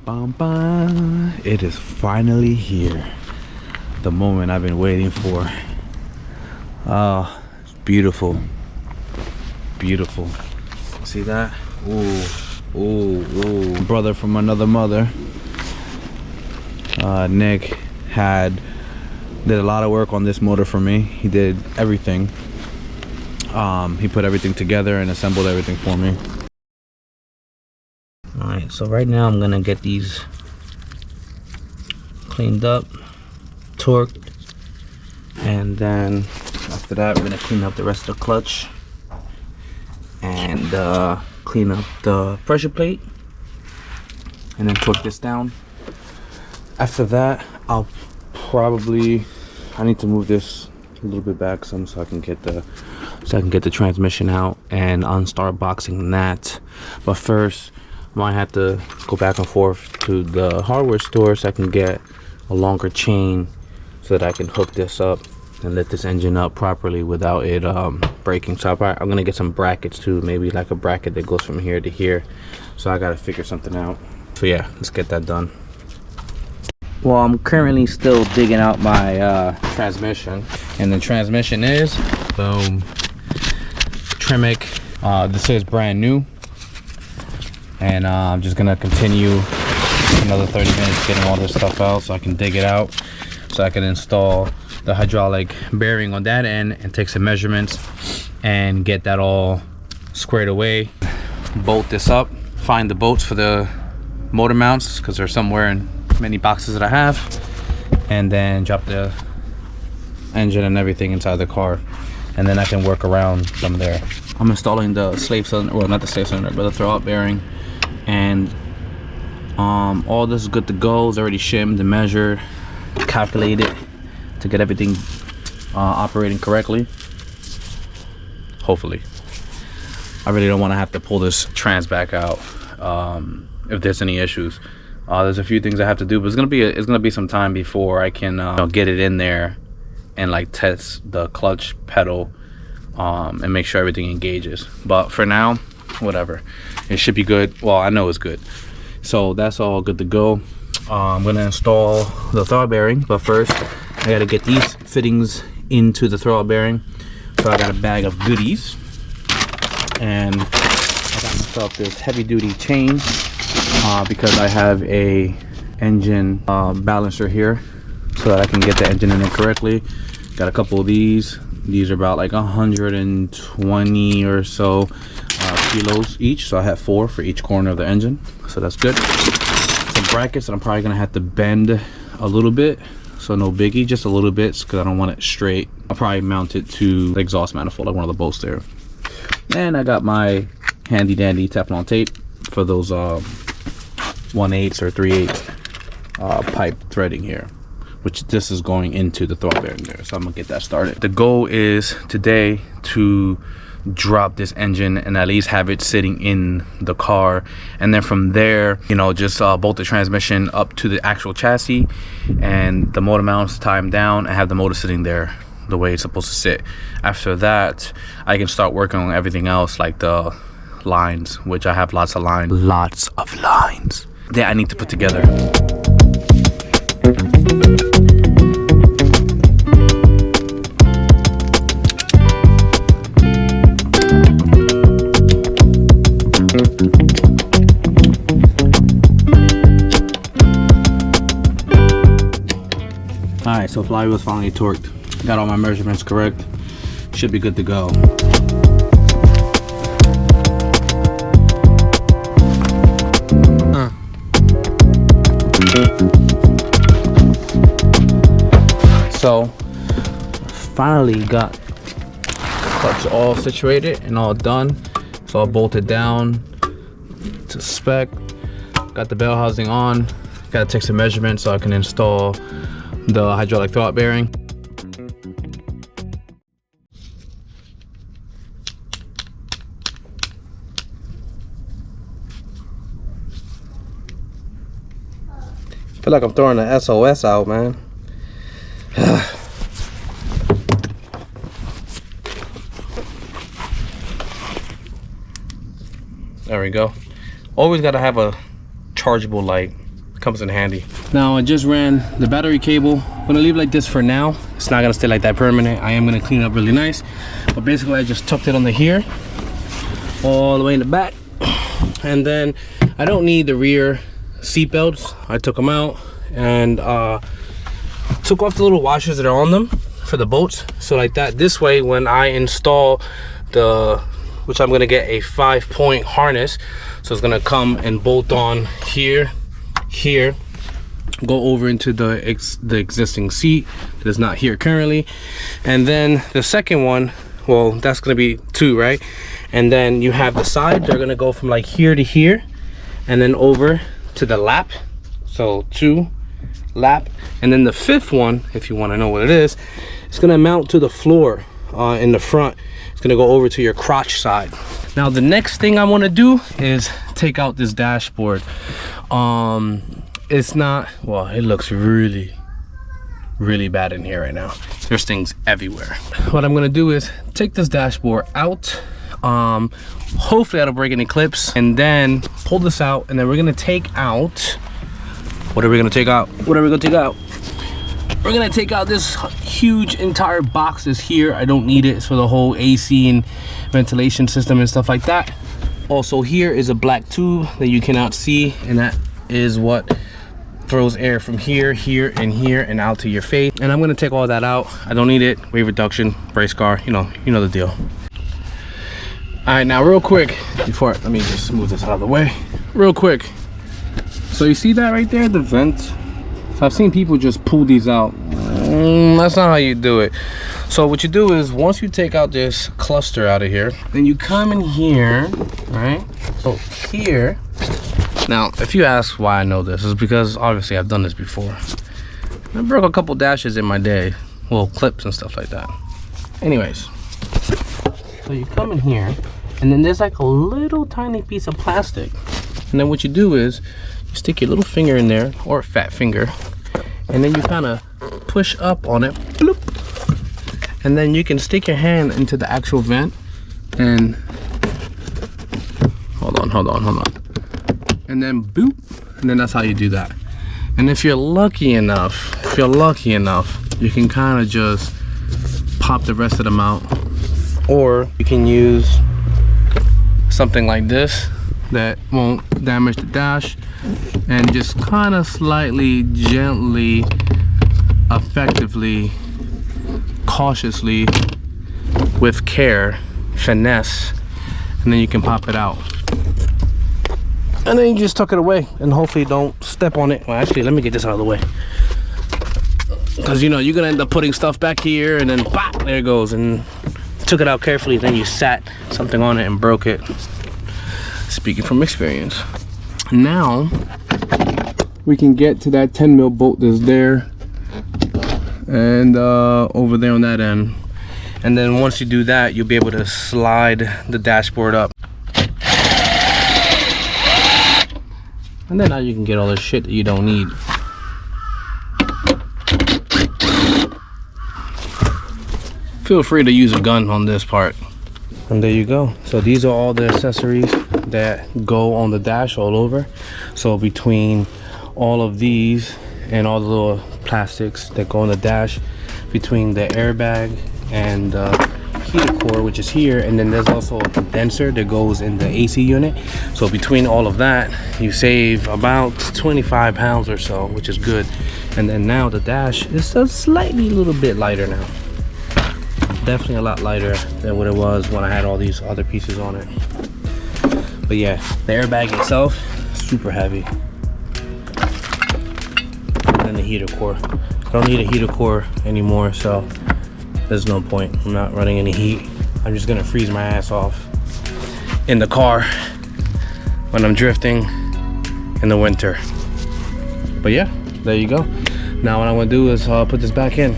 bum, bum. It is finally here. The moment I've been waiting for. Oh, it's beautiful. Beautiful. See that? Ooh, ooh, ooh. Brother from another mother. Nick did a lot of work on this motor for me. He did everything. He put everything together and assembled everything for me. Alright, so right now I'm gonna get these cleaned up, torqued, and then after that we're gonna clean up the rest of the clutch and clean up the pressure plate and then torque this down. After that I need to move this a little bit back some so I can get the transmission out and start boxing that. But first I might have to go back and forth to the hardware store so I can get a longer chain so that I can hook this up and lift this engine up properly without it breaking. So I'm gonna get some brackets too, maybe like a bracket that goes from here to here. So I gotta figure something out. So yeah, let's get that done. Well, I'm currently still digging out my transmission, and the transmission is boom, Tremec. This is brand new, and I'm just gonna continue another 30 minutes getting all this stuff out so I can dig it out, so I can install the hydraulic bearing on that end and take some measurements and get that all squared away. Bolt this up, find the bolts for the motor mounts because they're somewhere in many boxes that I have, and then drop the engine and everything inside the car, and then I can work around from there. I'm installing the slave cylinder, well, not the slave cylinder, but the throwout bearing, and all this is good to go. It's already shimmed and measured, calculated to get everything operating correctly, hopefully. I really don't want to have to pull this trans back out if there's any issues. There's a few things I have to do, but it's gonna be some time before I can get it in there and like test the clutch pedal and make sure everything engages. But for now, whatever, it should be good. Well, I know it's good, so that's all good to go. I'm gonna install the throwout bearing, but first I gotta get these fittings into the throwout bearing. So I got a bag of goodies, and I got myself this heavy duty chain because I have a engine balancer here so that I can get the engine in there correctly. Got a couple of these are about like 120 or so kilos each, so I have 4 for each corner of the engine, so that's good. Some brackets that I'm probably gonna have to bend a little bit, so no biggie, just a little bit because I don't want it straight. I'll probably mount it to the exhaust manifold, like one of the bolts there. And I got my handy dandy Teflon tape for those 1/8 or 3/8 pipe threading here, which this is going into the throwout bearing there. So I'm gonna get that started. The goal is today to drop this engine and at least have it sitting in the car, and then from there, you know, just bolt the transmission up to the actual chassis and the motor mounts, tie them down, and have the motor sitting there the way it's supposed to sit. After that, I can start working on everything else, like the lines, which I have lots of lines that I need to put together. Alright, so flywheel's finally torqued. Got all my measurements correct. Should be good to go. So finally got clutch all situated and all done. It's all bolted down to spec. Got the bell housing on. Gotta take some measurements so I can install the hydraulic throwout bearing. I feel like I'm throwing the SOS out, man. There we go. Always got to have a chargeable light comes in handy. Now I just ran the battery cable. I'm gonna leave it like this for now. It's not gonna stay like that permanent. I am gonna clean it up really nice, but basically I just tucked it under here all the way in the back. And then I don't need the rear seat belts. I took them out and took off the little washers that are on them for the bolts. So like that, this way when I install the, which I'm gonna get a 5-point harness, so it's gonna come and bolt on here, here, go over into the existing seat that is not here currently. And then the second one, well, that's gonna be 2, right? And then you have the side, they're gonna go from like here to here and then over to the lap. So 2 lap. And then the 5th one, if you want to know what it is, it's gonna mount to the floor in the front. It's gonna go over to your crotch side. Now the next thing I want to do is take out this dashboard. It's not, well, it looks really bad in here right now. There's things everywhere. What I'm gonna do is take this dashboard out. Hopefully I don't break any clips, and then pull this out, and then we're gonna take out, what are we gonna take out? What are we gonna take out? We're gonna take out this huge entire box that's here. I don't need it. It's for the whole AC and ventilation system and stuff like that. Also, here is a black tube that you cannot see, and that is what throws air from here, here, and out to your face. And I'm gonna take all that out. I don't need it. Weight reduction, brace car, you know the deal. All right, now real quick, before, let me just move this out of the way real quick. So you see that right there, the vent? So I've seen people just pull these out. That's not how you do it. So what you do is, once you take out this cluster out of here, then you come in here, right? So here, now if you ask why I know this, is because obviously I've done this before. I broke a couple dashes in my day, well, clips and stuff like that. Anyways, so you come in here, and then there's like a little tiny piece of plastic. And then what you do is, you stick your little finger in there, or a fat finger, and then you kind of push up on it, bloop, and then you can stick your hand into the actual vent, and hold on, and then boop, and then that's how you do that. And if you're lucky enough, you can kind of just pop the rest of them out. Or you can use something like this that won't damage the dash, and just kind of slightly, gently, effectively, cautiously, with care, finesse, and then you can pop it out. And then you just tuck it away, and hopefully don't step on it. Well, actually, let me get this out of the way, because you're gonna end up putting stuff back here, and then pop, there it goes. And took it out carefully, then you sat something on it and broke it. Speaking from experience. Now we can get to that 10 mil bolt that's there, and over there on that end. And then once you do that, you'll be able to slide the dashboard up, and then now you can get all the shit that you don't need. Feel free to use a gun on this part. And there you go. So these are all the accessories that go on the dash all over. So between all of these and all the little plastics that go on the dash, between the airbag and the heater core, which is here, and then there's also a condenser that goes in the AC unit. So between all of that, you save about 25 pounds or so, which is good. And then now the dash is a slightly little bit lighter now. Definitely a lot lighter than what it was when I had all these other pieces on it. But yeah, the airbag itself, super heavy. And the heater core. I don't need a heater core anymore, so there's no point. I'm not running any heat. I'm just gonna freeze my ass off in the car when I'm drifting in the winter. But yeah, there you go. Now what I'm gonna do is put this back in.